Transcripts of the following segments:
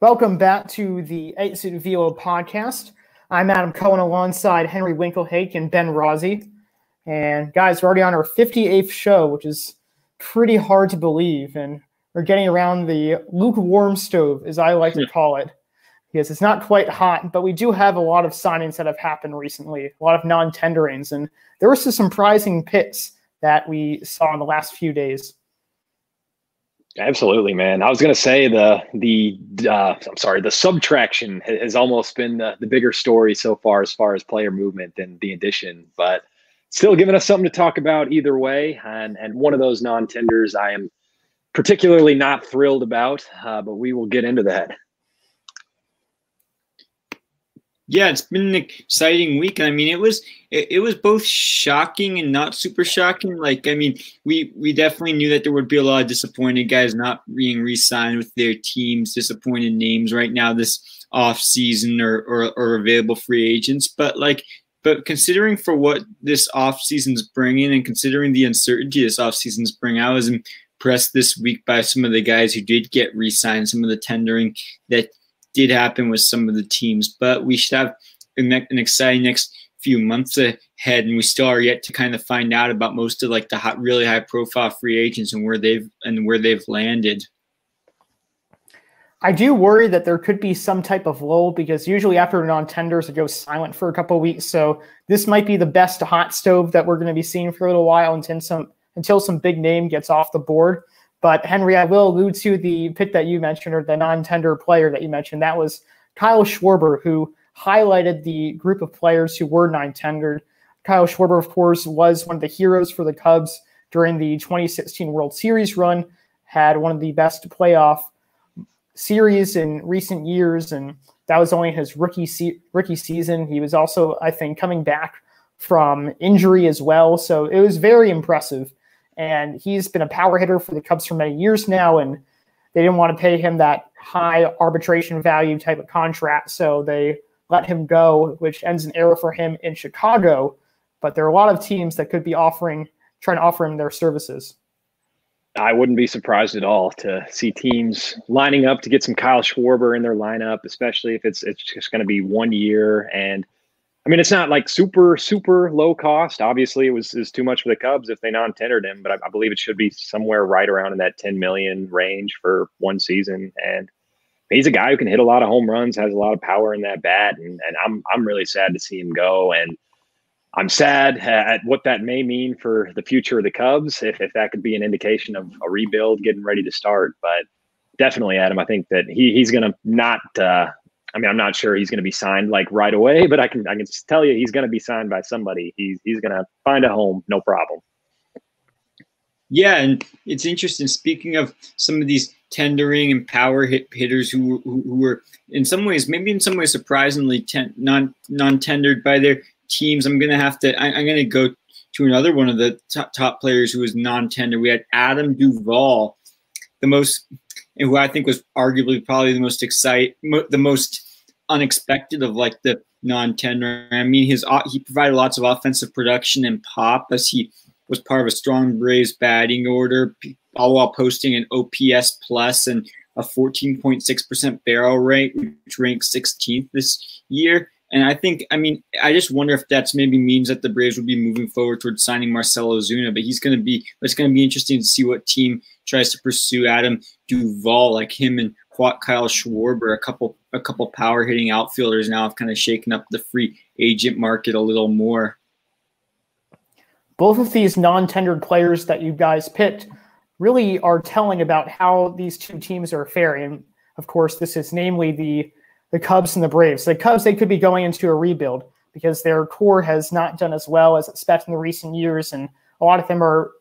Welcome back to the 8-Suit Velo podcast. I'm Adam Cohen alongside Henry Winkelhake and Ben Rossi. And guys, we're already on our 58th show, which is pretty hard to believe. And we're getting around the lukewarm stove, as I like to call it, because it's not quite hot, but we do have a lot of signings that have happened recently, a lot of non-tenderings. And there were some surprising picks that we saw in the last few days. Absolutely, man. I was going to say the subtraction has almost been the bigger story so far as player movement than the addition, but still giving us something to talk about either way. And one of those non-tenders I am particularly not thrilled about, but we will get into that. Yeah, it's been an exciting week. I mean, it was both shocking and not super shocking. Like, I mean, we definitely knew that there would be a lot of disappointed guys not being re-signed with their teams, disappointed names right now this off season or available free agents. But considering for what this off season's bringing and considering the uncertainty this off season's bring, I was impressed this week by some of the guys who did get re-signed, some of the tendering that did happen with some of the teams, but we should have an exciting next few months ahead, and we still are yet to kind of find out about most of like the really high profile free agents and where they've landed. I do worry that there could be some type of lull because usually after non-tenders it goes silent for a couple of weeks. So this might be the best hot stove that we're going to be seeing for a little while until some big name gets off the board. But Henry, I will allude to the pick that you mentioned, or the non-tender player that you mentioned. That was Kyle Schwarber, who highlighted the group of players who were non-tendered. Kyle Schwarber, of course, was one of the heroes for the Cubs during the 2016 World Series run, had one of the best playoff series in recent years, and that was only his rookie season. He was also, I think, coming back from injury as well, so it was very impressive. And he's been a power hitter for the Cubs for many years now, and they didn't want to pay him that high arbitration value type of contract, so they let him go, which ends an era for him in Chicago. But there are a lot of teams that could be trying to offer him their services. I wouldn't be surprised at all to see teams lining up to get some Kyle Schwarber in their lineup, especially if it's just going to be 1 year. And I mean, it's not like super, super low cost. Obviously, it was too much for the Cubs if they non-tendered him, but I believe it should be somewhere right around in that 10 million range for one season. And he's a guy who can hit a lot of home runs, has a lot of power in that bat, and I'm really sad to see him go. And I'm sad at what that may mean for the future of the Cubs, if that could be an indication of a rebuild getting ready to start. But definitely, Adam, I think that he's going to not. I'm not sure he's going to be signed like right away, but I can just tell you he's going to be signed by somebody. He's going to find a home, no problem. Yeah, and it's interesting. Speaking of some of these tendering and power hitters who were in some ways surprisingly non-tendered by their teams, I'm going to go to another one of the top players who was non-tendered. We had Adam Duvall, who I think was arguably probably the most unexpected of like the non-tender. I mean, he provided lots of offensive production and pop as he was part of a strong Braves batting order, all while posting an OPS plus and a 14.6% barrel rate, which ranks 16th this year. And I just wonder if that's maybe means that the Braves will be moving forward towards signing Marcell Ozuna, but it's going to be interesting to see what team tries to pursue Adam Duvall, like him and Kyle Schwarber, a couple power hitting outfielders now have kind of shaken up the free agent market a little more. Both of these non-tendered players that you guys picked really are telling about how these two teams are faring. And of course, this is namely the Cubs and the Braves. The Cubs, they could be going into a rebuild because their core has not done as well as expected in the recent years, and a lot of them are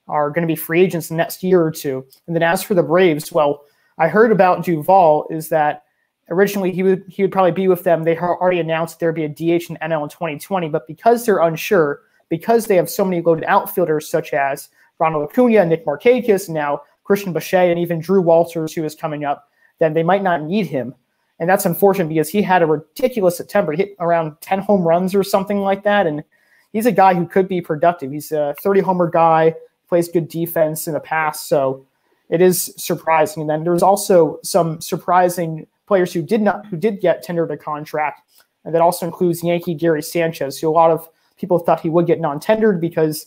going to be free agents in the next year or two. And then as for the Braves, well, I heard about Duvall is that originally he would probably be with them. They already announced there'd be a DH in NL in 2020, but because they're unsure, because they have so many loaded outfielders such as Ronald Acuna, Nick Markakis, and now Christian Boucher, and even Drew Walters, who is coming up, then they might not need him. And that's unfortunate because he had a ridiculous September. He hit around 10 home runs or something like that. And he's a guy who could be productive. He's a 30-homer guy, plays good defense in the past. So it is surprising. And then there's also some surprising players who did get tendered a contract, and that also includes Yankee Gary Sanchez, who a lot of people thought he would get non-tendered because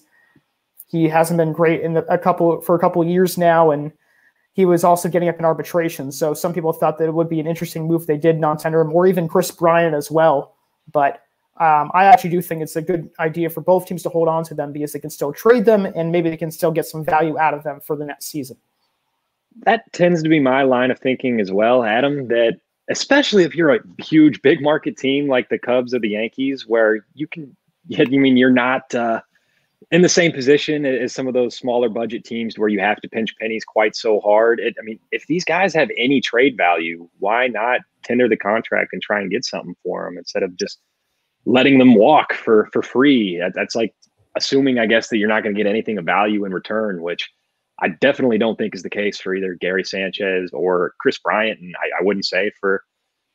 he hasn't been great for a couple of years now, and he was also getting up in arbitration. So some people thought that it would be an interesting move if they did non-tender him, or even Chris Bryant as well. But I actually do think it's a good idea for both teams to hold on to them because they can still trade them and maybe they can still get some value out of them for the next season. That tends to be my line of thinking as well, Adam, that especially if you're a huge big market team like the Cubs or the Yankees, where you're not in the same position as some of those smaller budget teams where you have to pinch pennies quite so hard. If these guys have any trade value, why not tender the contract and try and get something for them instead of just letting them walk for free? That's like assuming, I guess, that you're not going to get anything of value in return, which I definitely don't think is the case for either Gary Sanchez or Chris Bryant. And I wouldn't say for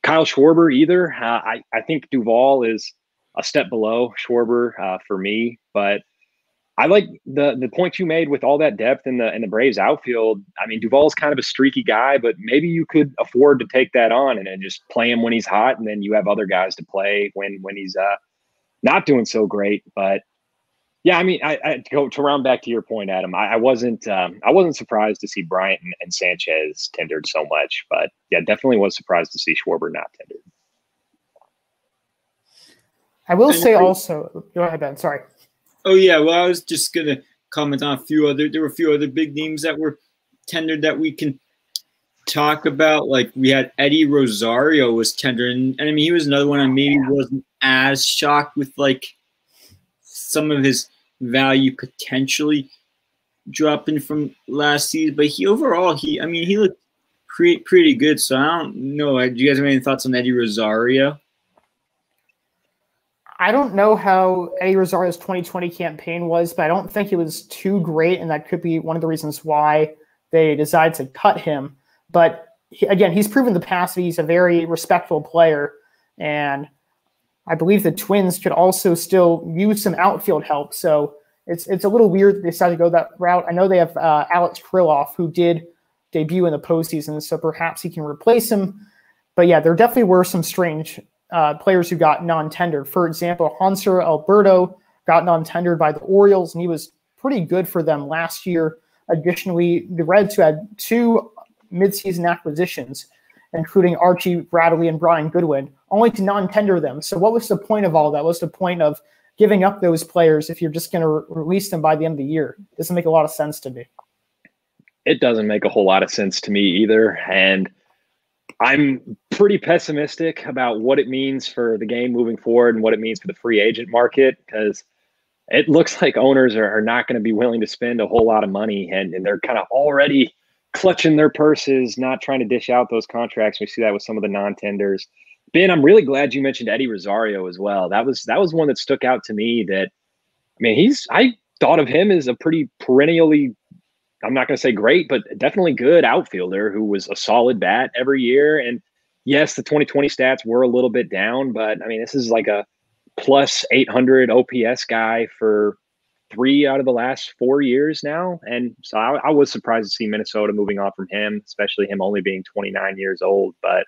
Kyle Schwarber either. I think Duvall is a step below Schwarber for me, but I like the point you made with all that depth in the Braves outfield. I mean, Duvall's kind of a streaky guy, but maybe you could afford to take that on and then just play him when he's hot, and then you have other guys to play when he's not doing so great. But yeah, I mean, I go to round back to your point, Adam. I wasn't surprised to see Bryant and Sanchez tendered so much, but yeah, definitely was surprised to see Schwarber not tendered. I will say also, go ahead, Ben. Sorry. Oh yeah, well, I was just gonna comment on there were a few other big names that were tendered that we can talk about. Like we had Eddie Rosario was tendered, and I mean he was another one I maybe wasn't as shocked with like some of his value potentially dropping from last season, but he looked pretty good. So I don't know. Do you guys have any thoughts on Eddie Rosario? I don't know how Eddie Rosario's 2020 campaign was, but I don't think it was too great, and that could be one of the reasons why they decided to cut him. But again, he's proven the past that he's a very respectful player, and I believe the Twins could also still use some outfield help. So it's a little weird that they decided to go that route. I know they have Alex Kirilloff, who did debut in the postseason, so perhaps he can replace him. But yeah, there definitely were some strange players who got non-tendered. For example, Hanser Alberto got non-tendered by the Orioles, and he was pretty good for them last year. Additionally, the Reds, who had two midseason acquisitions, including Archie Bradley and Brian Goodwin, only to non-tender them. So what was the point of all that? What's the point of giving up those players if you're just going to release them by the end of the year? It doesn't make a lot of sense to me. It doesn't make a whole lot of sense to me either. And I'm pretty pessimistic about what it means for the game moving forward and what it means for the free agent market, because it looks like owners are not going to be willing to spend a whole lot of money, and they're kind of already clutching their purses, not trying to dish out those contracts. We see that with some of the non-tenders. Ben, I'm really glad you mentioned Eddie Rosario as well. That was one that stuck out to me. That, I mean, I thought of him as a pretty perennially, I'm not going to say great, but definitely good outfielder who was a solid bat every year. And yes, the 2020 stats were a little bit down, but I mean, this is like a plus 800 OPS guy for 3 out of the last 4 years now. And so I was surprised to see Minnesota moving on from him, especially him only being 29 years old. But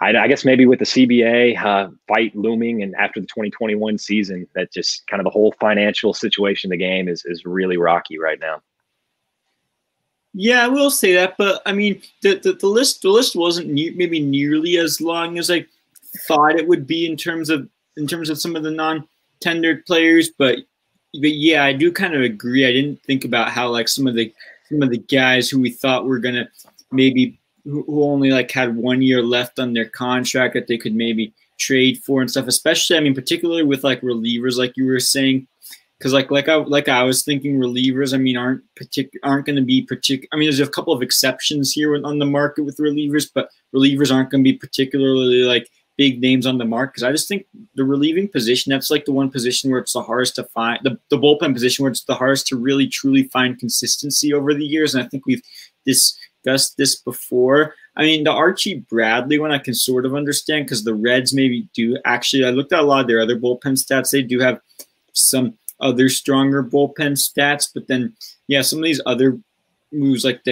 I guess maybe with the CBA fight looming and after the 2021 season, that just kind of the whole financial situation of the game is really rocky right now. Yeah, I will say that, but I mean, the list wasn't maybe nearly as long as I thought it would be in terms of some of the non-tendered players, but yeah, I do kind of agree. I didn't think about how like some of the guys who we thought were gonna maybe who only like had 1 year left on their contract that they could maybe trade for and stuff. Especially, I mean, particularly with like relievers, like you were saying. Because like I was thinking, relievers, I mean, aren't going to be particular. I mean, there's a couple of exceptions here on the market with relievers, but relievers aren't going to be particularly like big names on the market. Because I just think the relieving position, that's like the one position where it's the hardest to find, the bullpen position where it's the hardest to really truly find consistency over the years. And I think we've discussed this before. I mean, the Archie Bradley one I can sort of understand because the Reds maybe do actually. I looked at a lot of their other bullpen stats. They do have some other stronger bullpen stats, but then yeah, some of these other moves like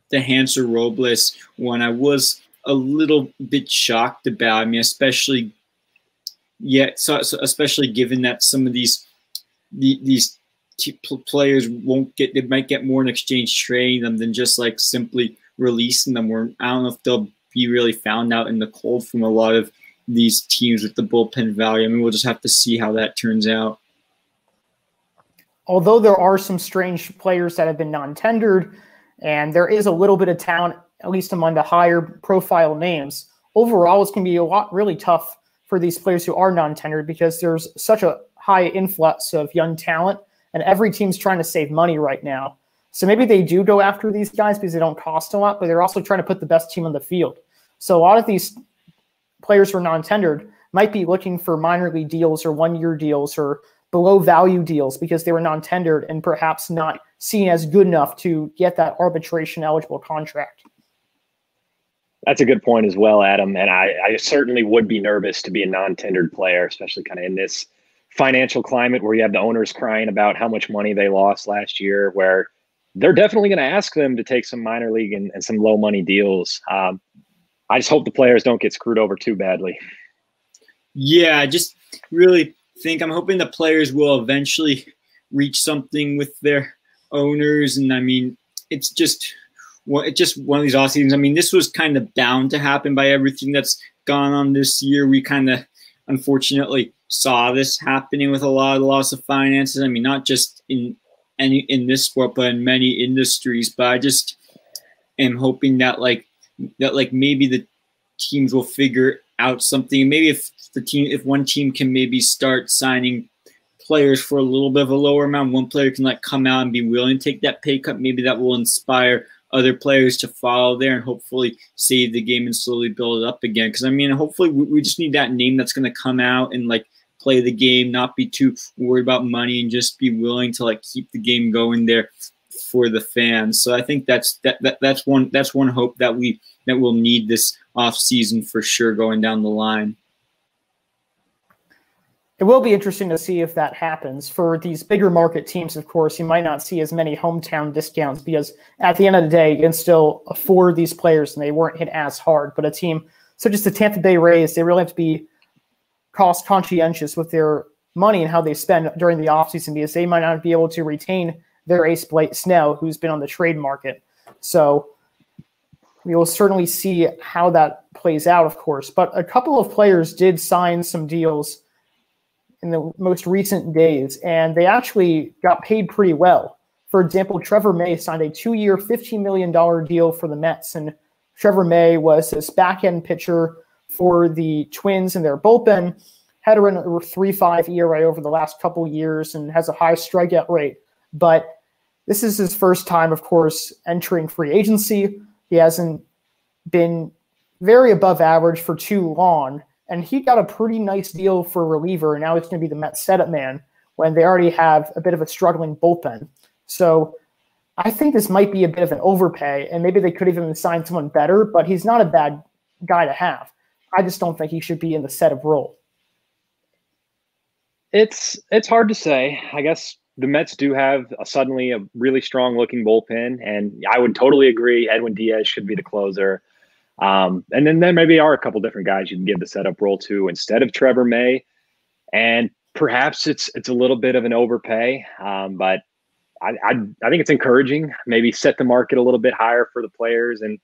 the Hanser Robles one, I was a little bit shocked about. I mean, especially especially given that some of these players they might get more in exchange trading them than just like simply releasing them. Or I don't know if they'll be really found out in the cold from a lot of these teams with the bullpen value. I mean, we'll just have to see how that turns out. Although there are some strange players that have been non-tendered, and there is a little bit of talent, at least among the higher profile names, overall it's going to be really tough for these players who are non-tendered because there's such a high influx of young talent, and every team's trying to save money right now. So maybe they do go after these guys because they don't cost a lot, but they're also trying to put the best team on the field. So a lot of these players who are non-tendered might be looking for minor league deals or one-year deals or below value deals because they were non-tendered and perhaps not seen as good enough to get that arbitration eligible contract. That's a good point as well, Adam. And I certainly would be nervous to be a non-tendered player, especially kind of in this financial climate where you have the owners crying about how much money they lost last year, where they're definitely going to ask them to take some minor league and some low money deals. I just hope the players don't get screwed over too badly. Yeah, I just really think I'm hoping the players will eventually reach something with their owners. And I mean, it's just one of these off seasons. I mean, this was kind of bound to happen by everything that's gone on this year. We kind of unfortunately saw this happening with a lot of the loss of finances. I mean, not just in this sport, but in many industries. But I just am hoping that maybe the teams will figure out something. Maybe if one team can maybe start signing players for a little bit of a lower amount, one player can come out and be willing to take that pay cut. Maybe that will inspire other players to follow there and hopefully save the game and slowly build it up again. Because I mean, hopefully we just need that name that's going to come out and play the game, not be too worried about money, and just be willing to keep the game going there for the fans. So I think that's one hope that we'll need this off season for sure going down the line. It will be interesting to see if that happens. For these bigger market teams, of course, you might not see as many hometown discounts because at the end of the day, you can still afford these players and they weren't hit as hard. But a team such as the Tampa Bay Rays, they really have to be cost conscientious with their money and how they spend during the offseason because they might not be able to retain their ace Blake Snell, who's been on the trade market. So we will certainly see how that plays out, of course. But a couple of players did sign some deals in the most recent days, and they actually got paid pretty well. For example, Trevor May signed a 2-year, $15 million deal for the Mets, and Trevor May was this back-end pitcher for the Twins in their bullpen, had around a 3.5 ERA over the last couple years and has a high strikeout rate. But this is his first time, of course, entering free agency. He hasn't been very above average for too long, and he got a pretty nice deal for a reliever, and now he's going to be the Mets setup man when they already have a bit of a struggling bullpen. So I think this might be a bit of an overpay, and maybe they could even sign someone better, but he's not a bad guy to have. I just don't think he should be in the setup role. It's hard to say. I guess the Mets do have suddenly a really strong-looking bullpen, and I would totally agree Edwin Diaz should be the closer. And then there maybe are a couple different guys you can give the setup role to instead of Trevor May. And perhaps it's a little bit of an overpay, but I think it's encouraging. Maybe set the market a little bit higher for the players. And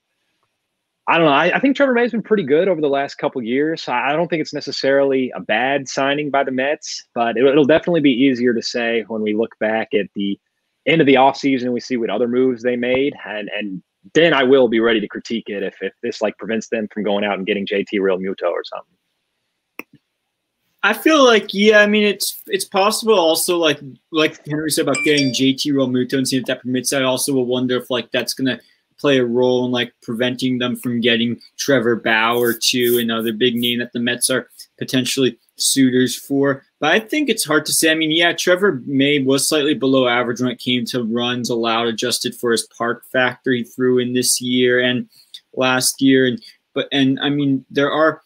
I don't know. I think Trevor May's been pretty good over the last couple of years. I don't think it's necessarily a bad signing by the Mets, but it'll definitely be easier to say when we look back at the end of the offseason and we see what other moves they made. And then I will be ready to critique it if this prevents them from going out and getting JT Realmuto or something. I feel yeah, I mean, it's possible also like Henry said about getting JT Realmuto and seeing if that permits. I also will wonder if that's going to play a role in preventing them from getting Trevor Bauer too, another big name that the Mets are potentially suitors for. But I think it's hard to say. I mean, yeah, Trevor May was slightly below average when it came to runs allowed adjusted for his park factor he threw in this year and last year. And I mean, there are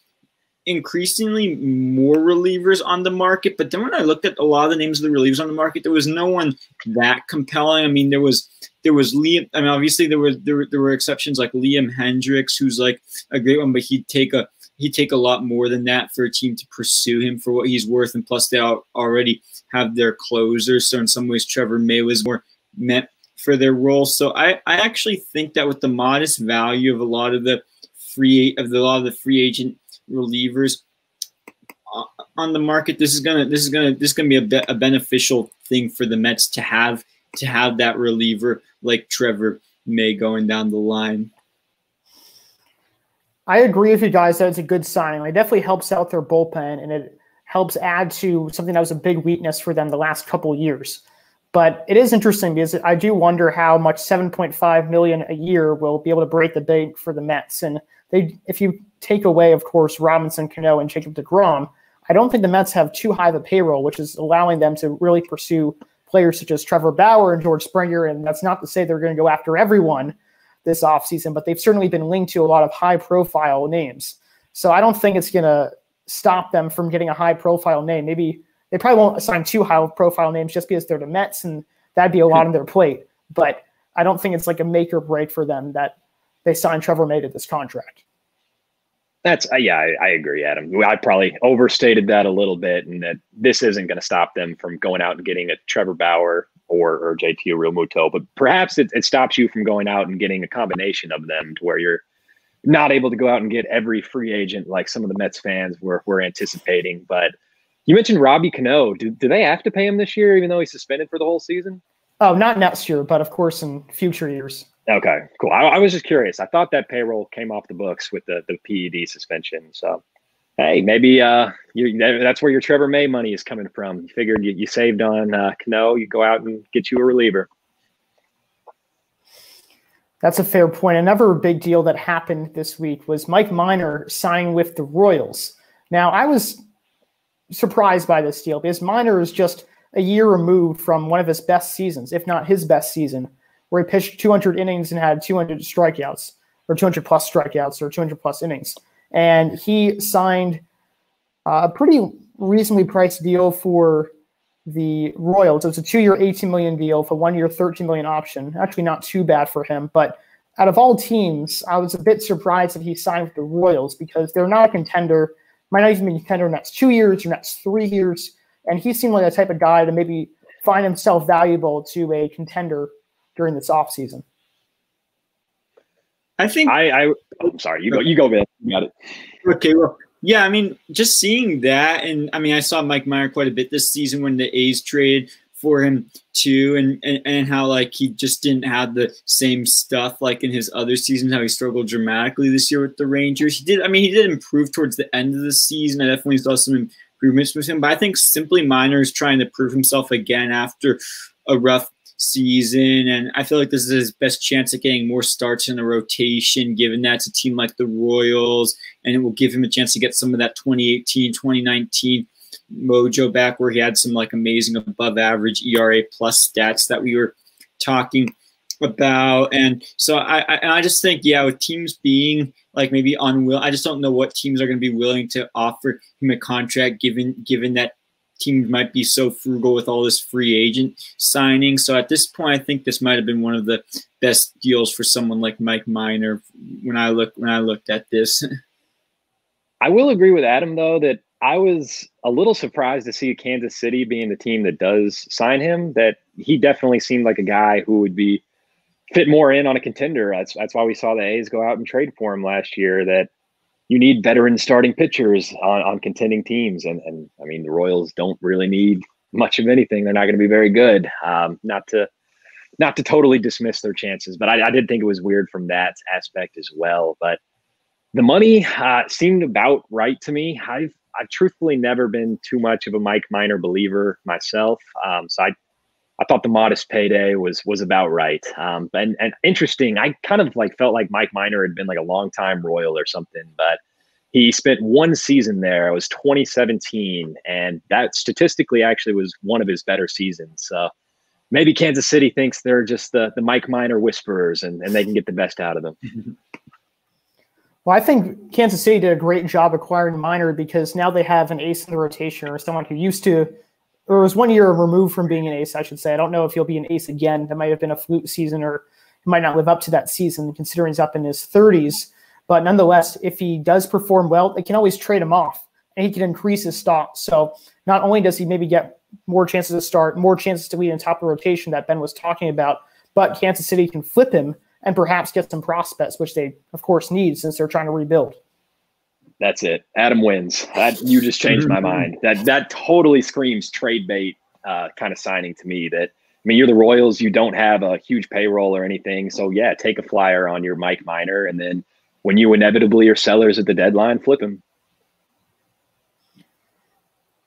increasingly more relievers on the market. But then when I looked at a lot of the names of the relievers on the market, there was no one that compelling. I mean, there was Liam. I mean, obviously there were exceptions like Liam Hendricks, who's like a great one, but he'd take a lot more than that for a team to pursue him for what he's worth. And plus, they already have their closer. So in some ways, Trevor May was more meant for their role. So I actually think that with the modest value of a lot of the free agent relievers on the market, this is gonna be a beneficial thing for the Mets to have that reliever like Trevor May going down the line. I agree with you guys that it's a good signing. It definitely helps out their bullpen, and it helps add to something that was a big weakness for them the last couple of years. But it is interesting because I do wonder how much $7.5 million a year will be able to break the bank for the Mets. And if you take away, of course, Robinson, Cano, and Jacob deGrom, I don't think the Mets have too high of a payroll, which is allowing them to really pursue players such as Trevor Bauer and George Springer. And that's not to say they're going to go after everyone this offseason, but they've certainly been linked to a lot of high-profile names. So I don't think it's going to stop them from getting a high-profile name. Maybe they probably won't assign two high-profile names just because they're the Mets, and that'd be a lot on their plate. But I don't think it's like a make or break for them that they sign Trevor May to this contract. That's I agree, Adam. I probably overstated that a little bit, and that this isn't going to stop them from going out and getting a Trevor Bauer or JT Realmuto. But perhaps it stops you from going out and getting a combination of them to where you're not able to go out and get every free agent like some of the Mets fans were anticipating. But you mentioned Robbie Cano. Do they have to pay him this year, even though he's suspended for the whole season? Oh, not next year, but of course in future years. Okay, cool. I was just curious. I thought that payroll came off the books with the PED suspension. So, hey, maybe that's where your Trevor May money is coming from. You figured you saved on Cano. You go out and get you a reliever. That's a fair point. Another big deal that happened this week was Mike Minor signing with the Royals. Now, I was surprised by this deal because Minor is just a year removed from one of his best seasons, if not his best season, where he pitched 200 innings and had 200 strikeouts, or 200 plus strikeouts, or 200 plus innings. And he signed a pretty reasonably priced deal for the Royals. It was a 2-year, $18 million deal for 1 year, $13 million option. Actually, not too bad for him. But out of all teams, I was a bit surprised that he signed with the Royals because they're not a contender. Might not even be a contender in the next 2 years or next 3 years. And he seemed like the type of guy to maybe find himself valuable to a contender during this offseason. I think I'm sorry, you go, man. You got it. Okay, well, yeah, I mean, just seeing that, and I mean, I saw Mike Minor quite a bit this season when the A's traded for him too, and how like he just didn't have the same stuff like in his other seasons, how he struggled dramatically this year with the Rangers. He did improve towards the end of the season. I definitely saw some improvements with him, but I think simply Minor is trying to prove himself again after a rough season, and I feel like this is his best chance at getting more starts in the rotation, given that it's a team like the Royals, and it will give him a chance to get some of that 2018, 2019 mojo back where he had some like amazing above average ERA plus stats that we were talking about. And so I just think, yeah, with teams being like maybe unwilling, I just don't know what teams are going to be willing to offer him a contract given that teams might be so frugal with all this free agent signing. So at this point, I think this might have been one of the best deals for someone like Mike Minor when I looked at this. I will agree with Adam, though, that I was a little surprised to see Kansas City being the team that does sign him, that he definitely seemed like a guy who would be fit more in on a contender. That's why we saw the A's go out and trade for him last year, that you need veteran starting pitchers on contending teams. And I mean, the Royals don't really need much of anything. They're not going to be very good. Not to totally dismiss their chances, but I did think it was weird from that aspect as well. But the money seemed about right to me. I've truthfully never been too much of a Mike Minor believer myself. So I thought the modest payday was about right. And interesting, I kind of like felt like Mike Minor had been like a longtime Royal or something, but he spent one season there. It was 2017, and that statistically actually was one of his better seasons. So maybe Kansas City thinks they're just the Mike Minor whisperers, and they can get the best out of them. Well, I think Kansas City did a great job acquiring Miner because now they have an ace in the rotation, or someone who used to, or was 1 year removed from being an ace, I should say. I don't know if he'll be an ace again. That might have been a fluke season, or he might not live up to that season considering he's up in his 30s. But nonetheless, if he does perform well, they can always trade him off and he can increase his stock. So not only does he maybe get more chances to start, more chances to lead in top of the rotation that Ben was talking about, but Kansas City can flip him and perhaps get some prospects, which they, of course, need since they're trying to rebuild. That's it. Adam wins. You just changed my mind. That totally screams trade bait kind of signing to me. That, I mean, you're the Royals. You don't have a huge payroll or anything. So, yeah, take a flyer on your Mike Minor, and then when you inevitably are sellers at the deadline, flip him.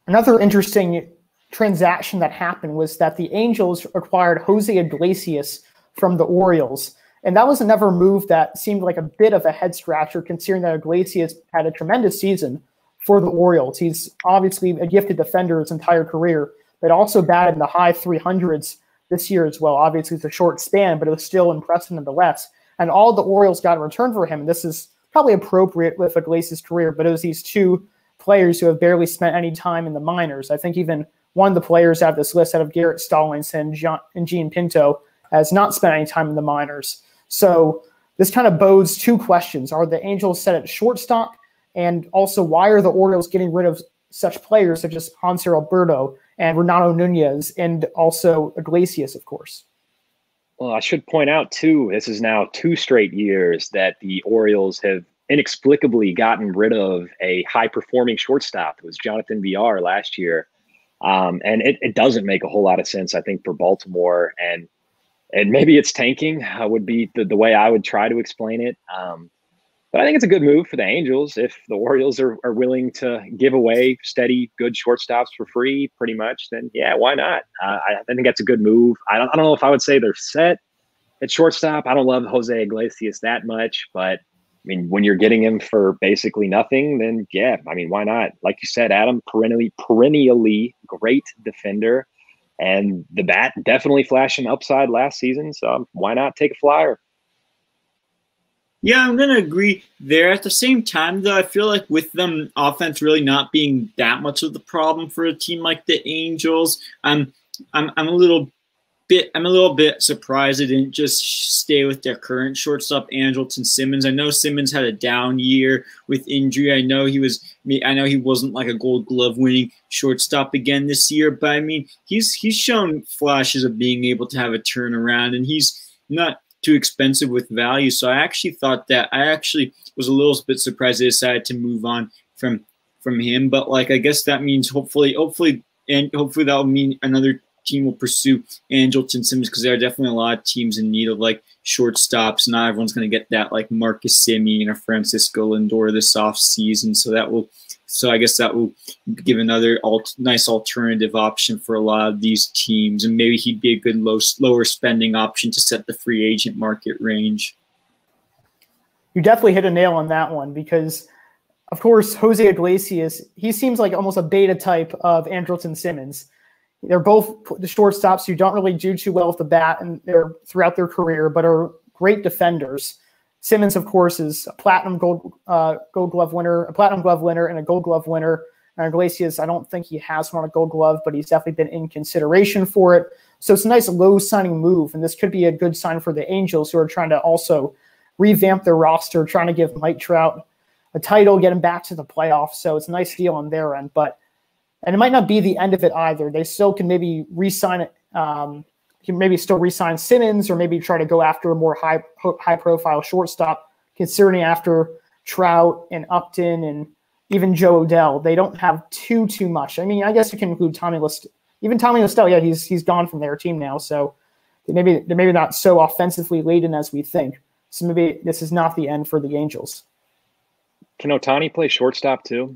Another interesting transaction that happened was that the Angels acquired Jose Iglesias from the Orioles. And that was another move that seemed like a bit of a head scratcher, considering that Iglesias had a tremendous season for the Orioles. He's obviously a gifted defender his entire career, but also batted in the high 300s this year as well. Obviously, it's a short span, but it was still impressive nonetheless. And all the Orioles got in return for him, and this is probably appropriate with Iglesias' career, but it was these two players who have barely spent any time in the minors. I think even one of the players out of this list, out of Garrett Stallings and Gene Pinto, has not spent any time in the minors. So this kind of bodes two questions. Are the Angels set at shortstop? And also, why are the Orioles getting rid of such players such as Hanser Alberto and Renato Nunez, and also Iglesias, of course? Well, I should point out, too, this is now 2 straight years that the Orioles have inexplicably gotten rid of a high-performing shortstop. It was Jonathan Villar last year. And it doesn't make a whole lot of sense, I think, for Baltimore. And maybe it's tanking would be the way I would try to explain it. But I think it's a good move for the Angels. If the Orioles are willing to give away steady, good shortstops for free, pretty much, then yeah, why not? I think that's a good move. I don't know if I would say they're set at shortstop. I don't love Jose Iglesias that much, but I mean, when you're getting him for basically nothing, then yeah, I mean, why not? Like you said, Adam, perennially great defender. And the bat definitely flashing upside last season, so why not take a flyer? Yeah, I'm going to agree there. At the same time, though, I feel like with them offense really not being that much of the problem for a team like the Angels, I'm a little bit surprised they didn't just stay with their current shortstop, Andrelton Simmons. I know Simmons had a down year with injury. I know he wasn't like a Gold Glove winning shortstop again this year, but I mean, he's shown flashes of being able to have a turnaround, and he's not too expensive with value. So I actually was a little bit surprised they decided to move on from him. But like, I guess that means hopefully that'll mean another team will pursue Andrelton Simmons, because there are definitely a lot of teams in need of like shortstops. Not everyone's going to get that, like Marcus Semien or Francisco Lindor this off season. So I guess that will give another nice alternative option for a lot of these teams, and maybe he'd be a good lower spending option to set the free agent market range. You definitely hit a nail on that one, because of course Jose Iglesias, he seems like almost a beta type of Andrelton Simmons. They're both the shortstops who don't really do too well with the bat and they're throughout their career, but are great defenders. Simmons, of course, is a platinum gold glove winner, and a Gold Glove winner. And Iglesias, I don't think he has won a Gold Glove, but he's definitely been in consideration for it. So it's a nice low signing move, and this could be a good sign for the Angels, who are trying to also revamp their roster, trying to give Mike Trout a title, get him back to the playoffs. So it's a nice deal on their end, and it might not be the end of it either. They still can maybe re-sign it. Can maybe still re-sign Simmons, or maybe try to go after a more high-profile shortstop, considering after Trout and Upton and even Joe Odell, they don't have too much. I mean, I guess you can include Tommy La Stella. Yeah, he's gone from their team now, so they're maybe not so offensively laden as we think. So maybe this is not the end for the Angels. Can Ohtani play shortstop too?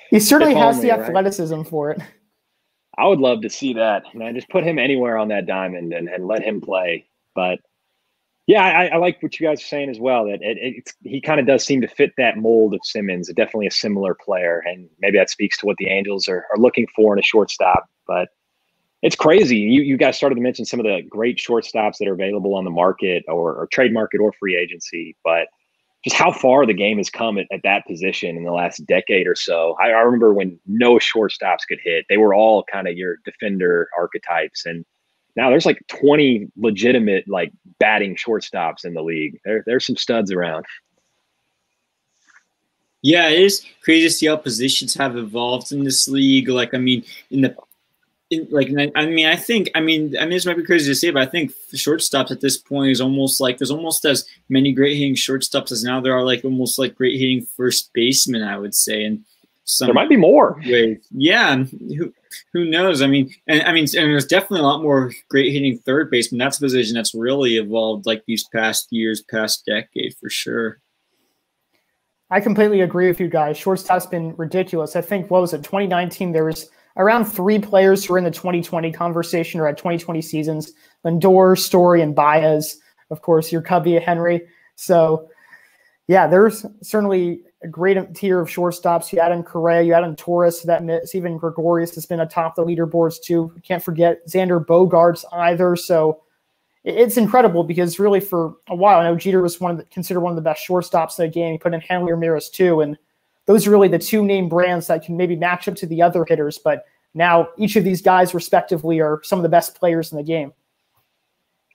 He certainly has the athleticism for it. I would love to see that. Man, just put him anywhere on that diamond and let him play. But yeah, I like what you guys are saying as well, that he kind of does seem to fit that mold of Simmons, definitely a similar player. And maybe that speaks to what the Angels are looking for in a shortstop. But It's crazy. You guys started to mention some of the great shortstops that are available on the market or trade market or free agency, but just how far the game has come at that position in the last decade or so. I remember when no shortstops could hit. They were all kind of your defender archetypes. And now there's like 20 legitimate like batting shortstops in the league. There's some studs around. Yeah, it is crazy to see how positions have evolved in this league. Like, I mean, I think this might be crazy to say, but I think shortstops at this point is almost like there's almost as many great hitting shortstops as now there are like almost like great hitting first basemen, I would say. And there might be more. Ways. Yeah, who knows? And there's definitely a lot more great hitting third baseman. That's a position that's really evolved like these past years, past decade for sure. I completely agree with you guys. Shortstop's been ridiculous. I think, 2019, there was around 3 players who were in the 2020 conversation or at 2020 seasons: Lindor, Story, and Baez. Of course, your Cubby, Henry. So, yeah, there's certainly a great tier of shortstops. You add in Correa, you add in Torres, that miss. Even Gregorius has been atop the leaderboards too. Can't forget Xander Bogaerts either. So it's incredible because really for a while, I know Jeter was considered one of the best shortstops in the game. He put in Hanley Ramirez too, and those are really the 2 name brands that can maybe match up to the other hitters. But now each of these guys respectively are some of the best players in the game.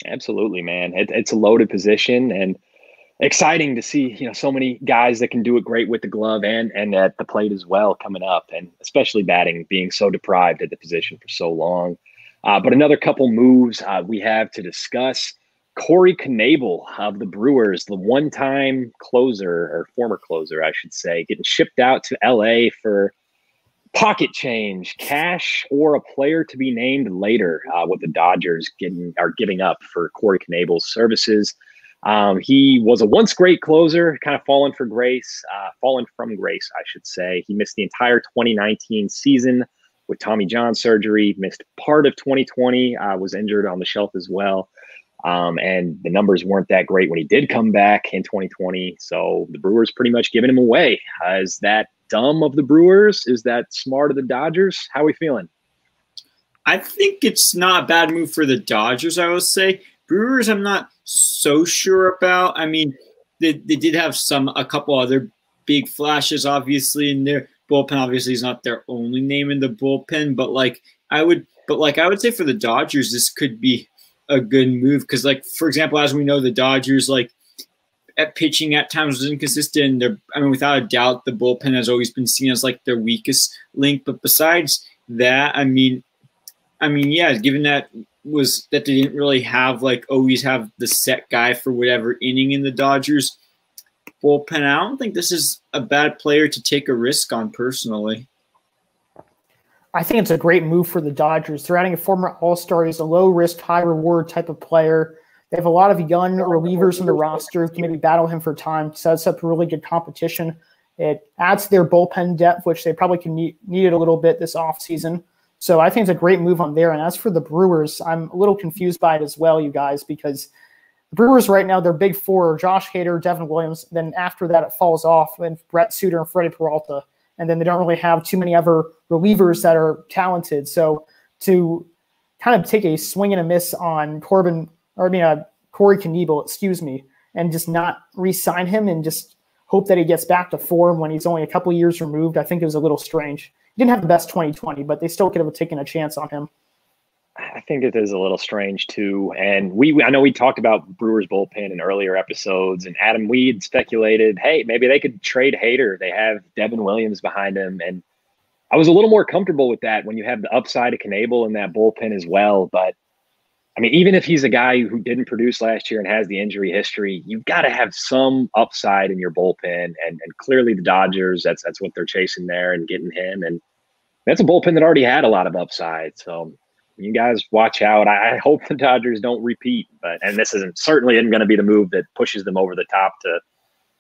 Absolutely, man. It's a loaded position and exciting to see, so many guys that can do it great with the glove and at the plate as well coming up, and especially batting, being so deprived at the position for so long. But another couple moves we have to discuss. Corey Knebel of the Brewers, the one-time closer, or former closer, I should say, getting shipped out to LA for pocket change, cash, or a player to be named later, what the Dodgers are giving up for Corey Knebel's services. He was a once great closer, kind of fallen from grace, I should say. He missed the entire 2019 season with Tommy John surgery, missed part of 2020, was injured on the shelf as well. And the numbers weren't that great when he did come back in 2020. So the Brewers pretty much giving him away. Is that dumb of the Brewers? Is that smart of the Dodgers? How are we feeling? I think it's not a bad move for the Dodgers, I would say. Brewers, I'm not so sure about. I mean, they did have a couple other big flashes, obviously, in their bullpen. Obviously, is not their only name in the bullpen, but I would say for the Dodgers, this could be a good move because, for example, as we know, the Dodgers at pitching at times was inconsistent. Without a doubt, the bullpen has always been seen as their weakest link. But besides that, given that they didn't really have always have the set guy for whatever inning in the Dodgers bullpen, I don't think this is a bad player to take a risk on personally. I think it's a great move for the Dodgers. They're adding a former All-Star. He's a low-risk, high-reward type of player. They have a lot of young relievers in the roster who can maybe battle him for time. Sets up really good competition. It adds to their bullpen depth, which they probably can needed a little bit this offseason. So I think it's a great move on there. And as for the Brewers, I'm a little confused by it as well, you guys, because the Brewers right now, their big 4 are Josh Hader, Devin Williams. Then after that, it falls off, and Brett Suter and Freddie Peralta. And then they don't really have too many other relievers that are talented. So to kind of take a swing and a miss on Corey Knebel, and just not re-sign him and just hope that he gets back to form when he's only a couple years removed, I think it was a little strange. He didn't have the best 2020, but they still could have taken a chance on him. I think it is a little strange too. And I know we talked about Brewers bullpen in earlier episodes, and Adam Weed speculated, hey, maybe they could trade Hader. They have Devin Williams behind him. And I was a little more comfortable with that when you have the upside of Knebel in that bullpen as well. But even if he's a guy who didn't produce last year and has the injury history, you've got to have some upside in your bullpen. And clearly the Dodgers, that's what they're chasing there and getting him. And that's a bullpen that already had a lot of upside. So you guys watch out. I hope the Dodgers don't repeat, and this certainly isn't going to be the move that pushes them over the top to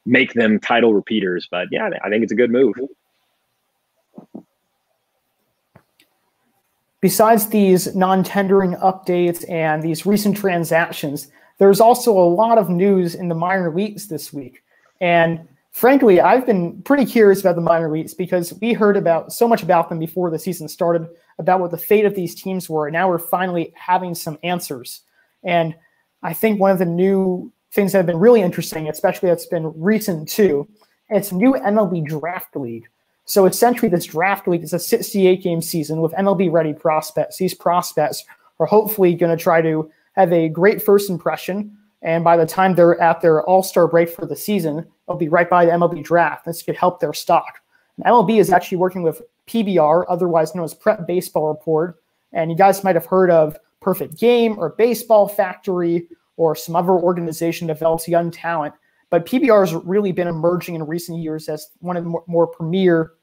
make them title repeaters. But yeah, I think it's a good move. Besides these non-tendering updates and these recent transactions, there's also a lot of news in the minor leagues this week. And frankly, I've been pretty curious about the minor leagues because we heard about so much about them before the season started, about what the fate of these teams were. And now we're finally having some answers. And I think one of the new things that have been really interesting, especially that's been recent too, it's a new MLB draft league. So essentially this draft league is a 68-game season with MLB-ready prospects. These prospects are hopefully going to try to have a great first impression, and by the time they're at their all-star break for the season, they'll be right by the MLB draft. This could help their stock. And MLB is actually working with PBR, otherwise known as Prep Baseball Report, and you guys might have heard of Perfect Game or Baseball Factory or some other organization that develops young talent. But PBR has really been emerging in recent years as one of the more premier,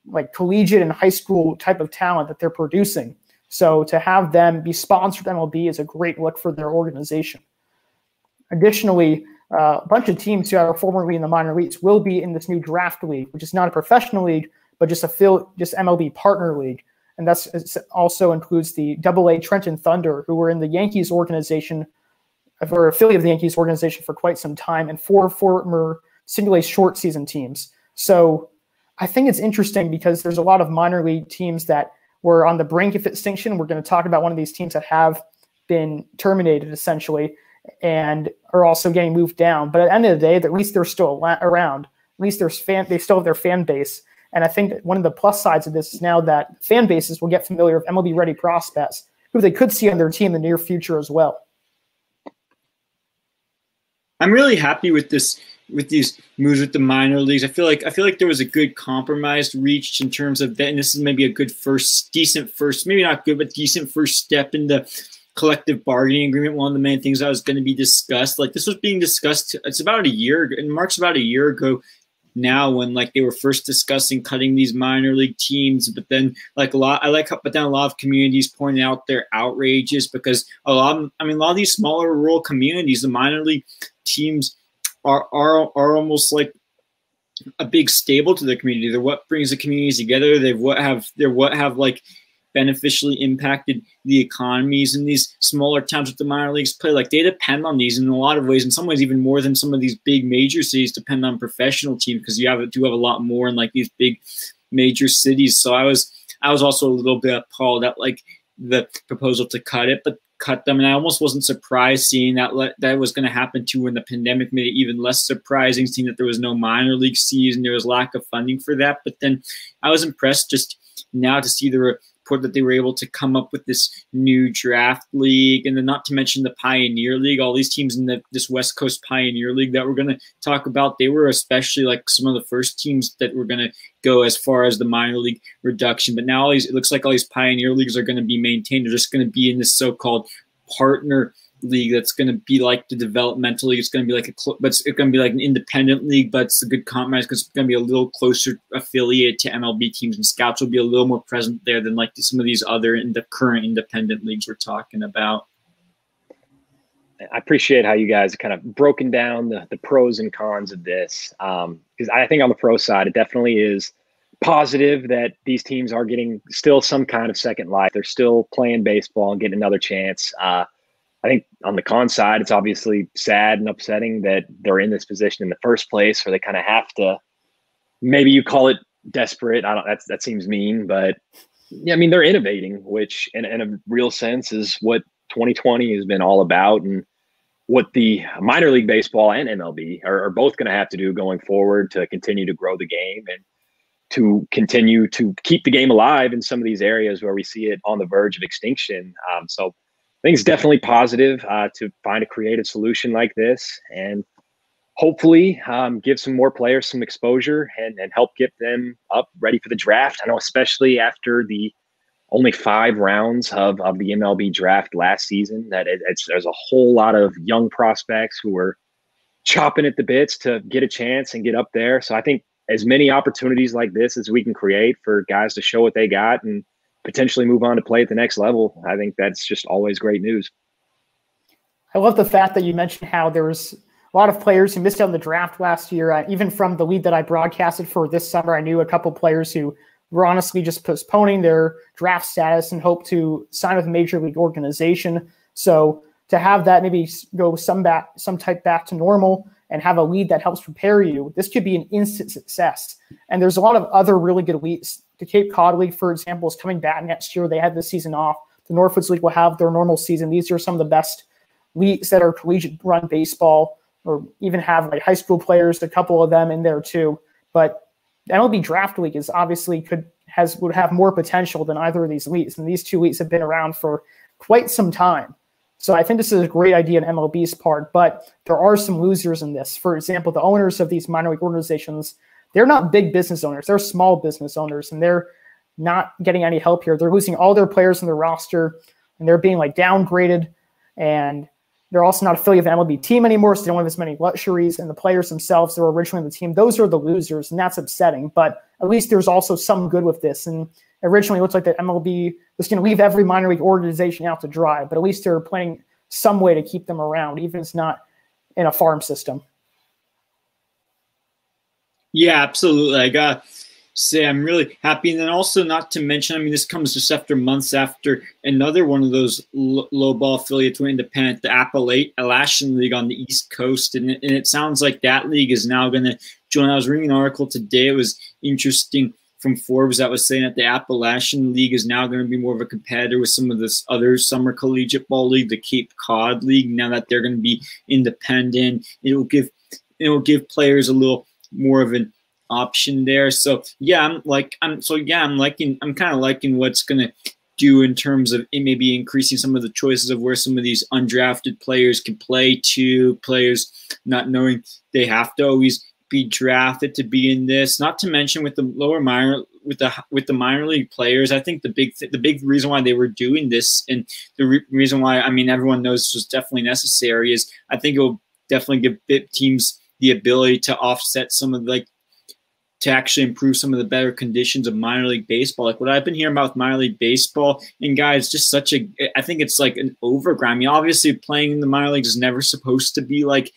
like collegiate and high school type of talent that they're producing. So to have them be sponsored MLB is a great look for their organization. Additionally, a bunch of teams who are formerly in the minor leagues will be in this new draft league, which is not a professional league, but just MLB partner league. And that's also includes the AA Trenton Thunder, who were in the Yankees organization, or affiliate of the Yankees organization for quite some time, and 4 former single-A short season teams. So I think it's interesting because there's a lot of minor league teams that were on the brink of extinction. We're going to talk about one of these teams that have been terminated essentially and are also getting moved down. But at the end of the day, at least they're still around. At least they still have their fan base. And I think that one of the plus sides of this is now that fan bases will get familiar with MLB-ready prospects who they could see on their team in the near future as well. I'm really happy with these moves with the minor leagues. I feel like there was a good compromise reached in terms of that, and this is maybe a good decent first, maybe not good, but decent first step in the collective bargaining agreement. One of the main things that was going to be discussed, like this was being discussed, it's about a year ago, in March, about a year ago now, when like they were first discussing cutting these minor league teams. But then a lot of communities pointed out their outrages because a lot of these smaller rural communities, the minor league teams are almost like a big stable to the community. They're what brings the communities together. They're what have like beneficially impacted the economies in these smaller towns with the minor leagues play. Like they depend on these in a lot of ways, in some ways even more than some of these big major cities depend on professional teams, because you do have a lot more in like these big major cities. So I was also a little bit appalled at like the proposal to cut them, and I almost wasn't surprised seeing that was going to happen too when the pandemic made it even less surprising, seeing that there was no minor league season, there was lack of funding for that. But then I was impressed just now to see the report that they were able to come up with this new draft league, and then not to mention the Pioneer League. All these teams in this West Coast Pioneer League that we're going to talk about, they were especially like some of the first teams that were going to go as far as the minor league reduction. But now it looks like all these Pioneer Leagues are going to be maintained. They're just going to be in this so-called partner league that's going to be like the developmental league. It's going to be like but it's going to be like an independent league, but it's a good compromise because it's going to be a little closer affiliated to MLB teams, and scouts will be a little more present there than like some of these other in the current independent leagues we're talking about. I appreciate how you guys kind of broken down the pros and cons of this, because I think on the pro side, it definitely is positive that these teams are getting still some kind of second life. They're still playing baseball and getting another chance. I think on the con side, it's obviously sad and upsetting that they're in this position in the first place, where they kind of have to, maybe you call it desperate. That seems mean, but yeah, I mean, they're innovating, which in a real sense is what 2020 has been all about, and what the minor league baseball and MLB are both going to have to do going forward to continue to grow the game and to continue to keep the game alive in some of these areas where we see it on the verge of extinction. So I think it's definitely positive to find a creative solution like this, and hopefully give some more players some exposure and help get them up ready for the draft. I know, especially after the only 5 rounds of the MLB draft last season, that there's a whole lot of young prospects who are chopping at the bits to get a chance and get up there. So I think as many opportunities like this as we can create for guys to show what they got and potentially move on to play at the next level, I think that's just always great news. I love the fact that you mentioned how there was a lot of players who missed out on the draft last year. Even from the league that I broadcasted for this summer, I knew a couple players who were honestly just postponing their draft status and hope to sign with a major league organization. So to have that maybe go some type back to normal and have a league that helps prepare you, this could be an instant success. And there's a lot of other really good leagues. The Cape Cod League, for example, is coming back next year. They had the season off. The Northwoods League will have their normal season. These are some of the best leagues that are collegiate-run baseball, or even have like high school players, a couple of them in there too. But the MLB Draft League is obviously would have more potential than either of these leagues. And these two leagues have been around for quite some time. So I think this is a great idea on MLB's part, but there are some losers in this. For example, the owners of these minor league organizations, they're not big business owners. They're small business owners, and they're not getting any help here. They're losing all their players in their roster, and they're being like downgraded, and they're also not affiliated with the MLB team anymore, so they don't have as many luxuries. And the players themselves that were originally on the team, those are the losers, and that's upsetting. But at least there's also some good with this. And originally it looked like the MLB was going to leave every minor league organization out to dry, but at least they're planning some way to keep them around, even if it's not in a farm system. Yeah, absolutely. I got to say I'm really happy. And then also, not to mention, I mean, this comes just after months after another one of those low ball affiliates went independent, the Appalachian League on the East Coast. And it sounds like that league is now going to join. I was reading an article today. It was interesting from Forbes that was saying that the Appalachian League is now going to be more of a competitor with some of this other summer collegiate ball league, the Cape Cod League, now that they're going to be independent. It will give players a little more of an option there. So yeah, I'm kind of liking what's going to do in terms of it maybe increasing some of the choices of where some of these undrafted players can play to, players not knowing they have to always be drafted to be in this. Not to mention with the lower minor, with the minor league players, I think the big reason why they were doing this, and the reason why, I mean, everyone knows this was definitely necessary, is I think it will definitely give teams the ability to offset some of to actually improve some of the better conditions of minor league baseball. Like what I've been hearing about with minor league baseball, and guys, just I think it's like an overgrind. I mean, obviously playing in the minor leagues is never supposed to be like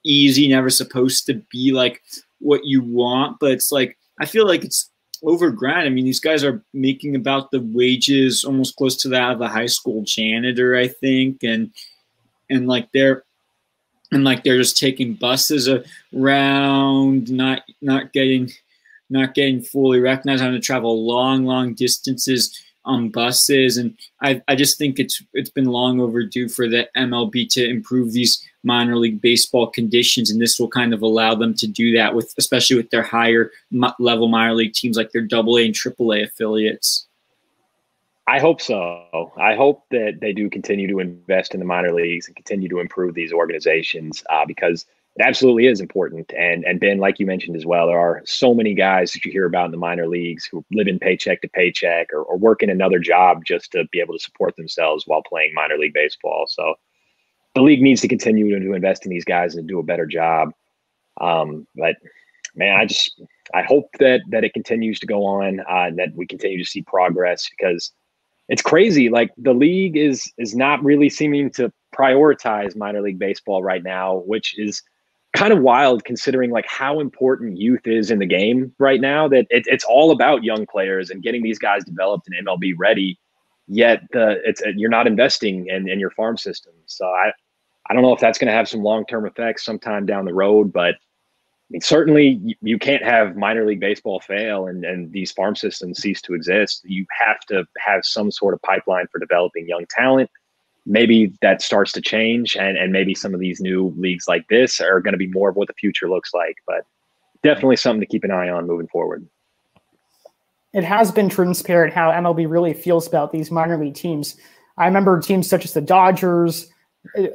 easy, never supposed to be like what you want, but it's like, I feel like it's overgrind. I mean, these guys are making about the wages almost close to that of a high school janitor, I think. And they're just taking buses around, not getting fully recognized, having to travel long distances on buses. And I just think it's been long overdue for the MLB to improve these minor league baseball conditions, and this will kind of allow them to do that, especially with their higher level minor league teams like their AA and AAA affiliates. I hope so. I hope that they do continue to invest in the minor leagues and continue to improve these organizations, because it absolutely is important. And Ben, like you mentioned as well, there are so many guys that you hear about in the minor leagues who live in paycheck to paycheck or work in another job just to be able to support themselves while playing minor league baseball. So the league needs to continue to invest in these guys and do a better job. But man, I hope that it continues to go on, and that we continue to see progress, because it's crazy. Like, the league is not really seeming to prioritize minor league baseball right now, which is kind of wild considering like how important youth is in the game right now, that it's all about young players and getting these guys developed and MLB ready. Yet you're not investing in your farm system. So I don't know if that's going to have some long-term effects sometime down the road, but I mean, certainly you can't have minor league baseball fail and these farm systems cease to exist. You have to have some sort of pipeline for developing young talent. Maybe that starts to change, and maybe some of these new leagues like this are going to be more of what the future looks like, but definitely something to keep an eye on moving forward. It has been transparent how MLB really feels about these minor league teams. I remember teams such as the Dodgers,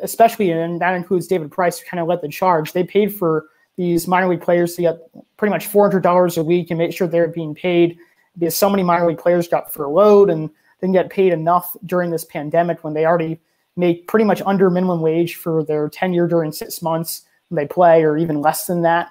especially, and that includes David Price, who kind of led the charge. They paid for these minor league players to get pretty much $400 a week and make sure they're being paid, because so many minor league players got furloughed and didn't get paid enough during this pandemic when they already make pretty much under minimum wage for their tenure during 6 months when they play, or even less than that.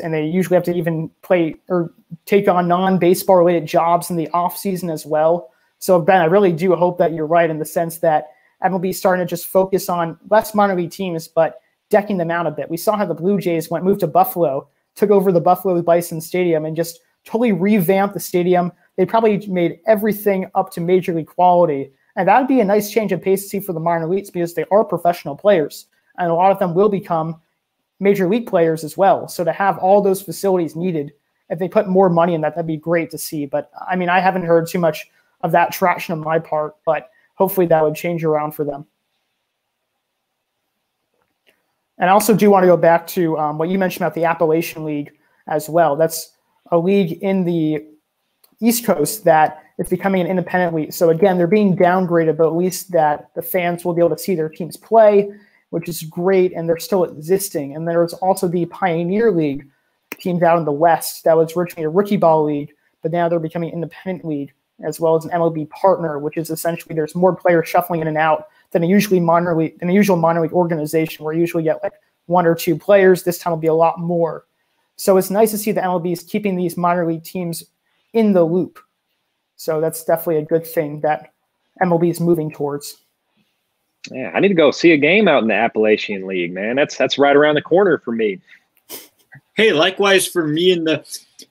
And they usually have to even play or take on non-baseball related jobs in the off season as well. So Ben, I really do hope that you're right in the sense that MLB is starting to just focus on less minor league teams, but decking them out a bit. We saw how the Blue Jays moved to Buffalo, took over the Buffalo Bison Stadium, and just totally revamped the stadium. They probably made everything up to major league quality. And that would be a nice change of pace to see for the minor leagues, because they are professional players. And a lot of them will become major league players as well. So to have all those facilities needed, if they put more money in that, that'd be great to see. But I mean, I haven't heard too much of that traction on my part, but hopefully that would change around for them. And I also do want to go back to what you mentioned about the Appalachian League as well. That's a league in the East Coast that is becoming an independent league. So again, they're being downgraded, but at least that the fans will be able to see their teams play, which is great, and they're still existing. And there's also the Pioneer League, teams out in the West, that was originally a rookie ball league, but now they're becoming an independent league, as well as an MLB partner, which is essentially there's more players shuffling in and out than a usual minor league organization, where you usually get like 1 or 2 players. This time will be a lot more. So it's nice to see the MLB is keeping these minor league teams in the loop. So that's definitely a good thing that MLB is moving towards. Yeah, I need to go see a game out in the Appalachian League, man. That's right around the corner for me. Hey, likewise for me in the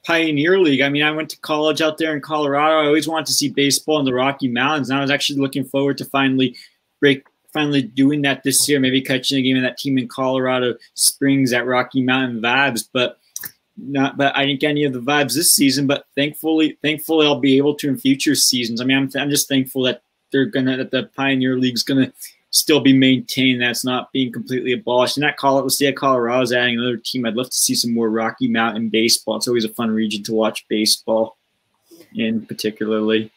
Pioneer League. I mean, I went to college out there in Colorado. I always wanted to see baseball in the Rocky Mountains, and I was actually looking forward to finally doing that this year, maybe catching a game of that team in Colorado Springs at Rocky Mountain Vibes, but I didn't get any of the vibes this season. But thankfully I'll be able to in future seasons. I mean, I'm just thankful that that the Pioneer League's gonna still be maintained, that's not being completely abolished. And the state of Colorado is adding another team. I'd love to see some more Rocky Mountain baseball. It's always a fun region to watch baseball in particularly.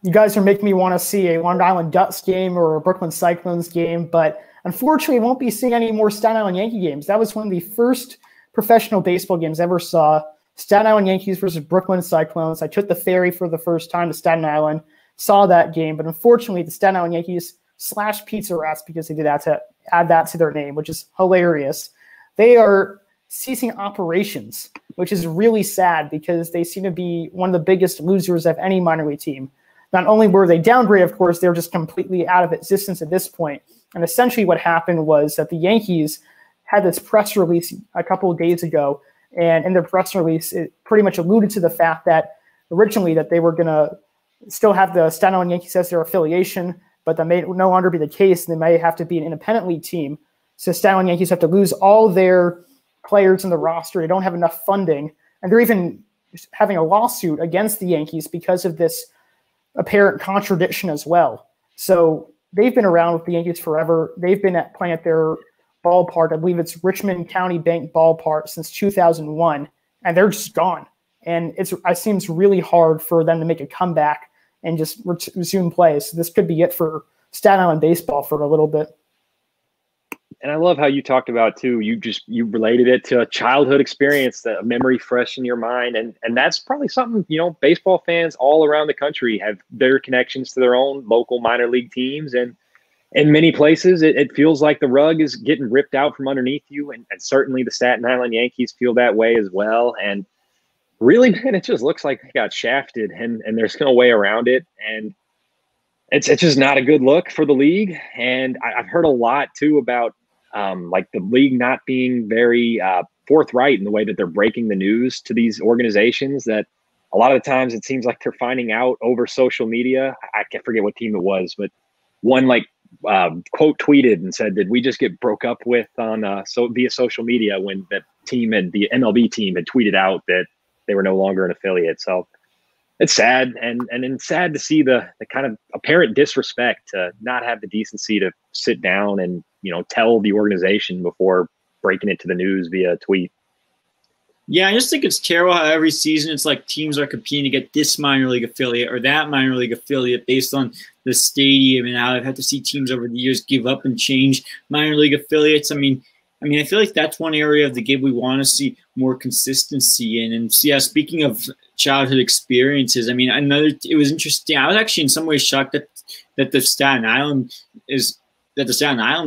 You guys are making me want to see a Long Island Ducks game or a Brooklyn Cyclones game, but unfortunately I won't be seeing any more Staten Island Yankee games. That was one of the first professional baseball games I ever saw. Staten Island Yankees versus Brooklyn Cyclones. I took the ferry for the first time to Staten Island, saw that game, but unfortunately the Staten Island Yankees / Pizza Rats, because they did that to add that to their name, which is hilarious. They are ceasing operations, which is really sad because they seem to be one of the biggest losers of any minor league team. Not only were they downgraded, of course, they're just completely out of existence at this point. And essentially what happened was that the Yankees had this press release a couple of days ago, and in their press release, it pretty much alluded to the fact that originally that they were going to still have the Staten Island Yankees as their affiliation, but that may no longer be the case, and they may have to be an independent league team. So Staten Island Yankees have to lose all their players in the roster. They don't have enough funding, and they're even having a lawsuit against the Yankees because of this apparent contradiction as well. So they've been around with the Yankees forever. They've been playing at their ballpark, I believe it's Richmond County Bank Ballpark, since 2001, and they're just gone. And it seems really hard for them to make a comeback and just resume play. So this could be it for Staten Island baseball for a little bit. And I love how you talked about too. You related it to a childhood experience, that a memory fresh in your mind, and that's probably something baseball fans all around the country have their connections to their own local minor league teams, and in many places it feels like the rug is getting ripped out from underneath you, and certainly the Staten Island Yankees feel that way as well. And really, man, it just looks like they got shafted, and there's no way around it. And it's just not a good look for the league. And I've heard a lot too about like the league not being very forthright in the way that they're breaking the news to these organizations, that a lot of the times it seems like they're finding out over social media. I can't forget what team it was, but one quote tweeted and said, "Did we just get broke up with on via social media?" when the MLB team had tweeted out that they were no longer an affiliate. So it's sad, and it's sad to see the kind of apparent disrespect to not have the decency to sit down and tell the organization before breaking it to the news via tweet. Yeah, I just think it's terrible how every season it's like teams are competing to get this minor league affiliate or that minor league affiliate based on the stadium, and how I've had to see teams over the years give up and change minor league affiliates. I mean, I feel like that's one area of the game we want to see more consistency in. And yeah, speaking of childhood experiences, it was interesting. I was actually in some ways shocked that the Staten Island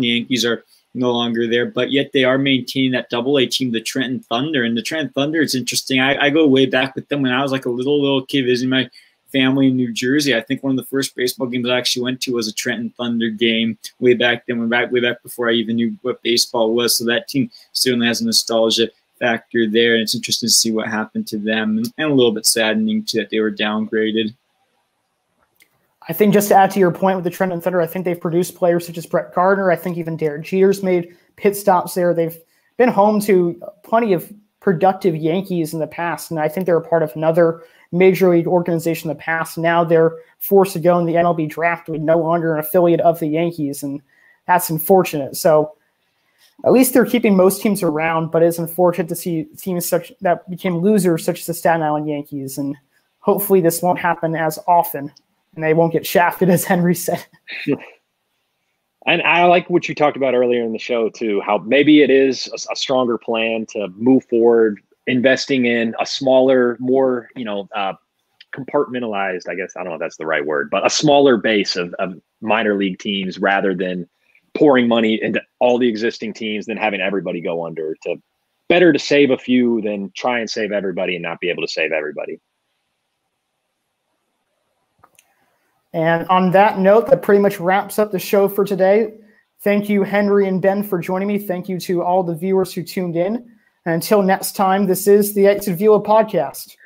Yankees are no longer there, but yet they are maintaining that AA team, the Trenton Thunder. And the Trenton Thunder, it's interesting. I go way back with them when I was like a little kid visiting my family in New Jersey. I think one of the first baseball games I actually went to was a Trenton Thunder game way back then, way back before I even knew what baseball was. So that team certainly has a nostalgia factor there, and it's interesting to see what happened to them, and a little bit saddening too that they were downgraded. I think just to add to your point with the Trenton Thunder, I think they've produced players such as Brett Gardner. I think even Derek Jeter's made pit stops there. They've been home to plenty of productive Yankees in the past, and I think they're a part of another major league organization in the past. Now they're forced to go in the MLB draft with no longer an affiliate of the Yankees, and that's unfortunate. So at least they're keeping most teams around, but it's unfortunate to see teams such that became losers, such as the Staten Island Yankees, and hopefully this won't happen as often, and they won't get shafted, as Henry said. And I like what you talked about earlier in the show too, how maybe it is a stronger plan to move forward, investing in a smaller, more, compartmentalized, I guess, I don't know if that's the right word, but a smaller base of minor league teams rather than pouring money into all the existing teams, then having everybody go under. Better to save a few than try and save everybody and not be able to save everybody. And on that note, that pretty much wraps up the show for today. Thank you, Henry and Ben, for joining me. Thank you to all the viewers who tuned in. And until next time, this is the Exit Velo podcast.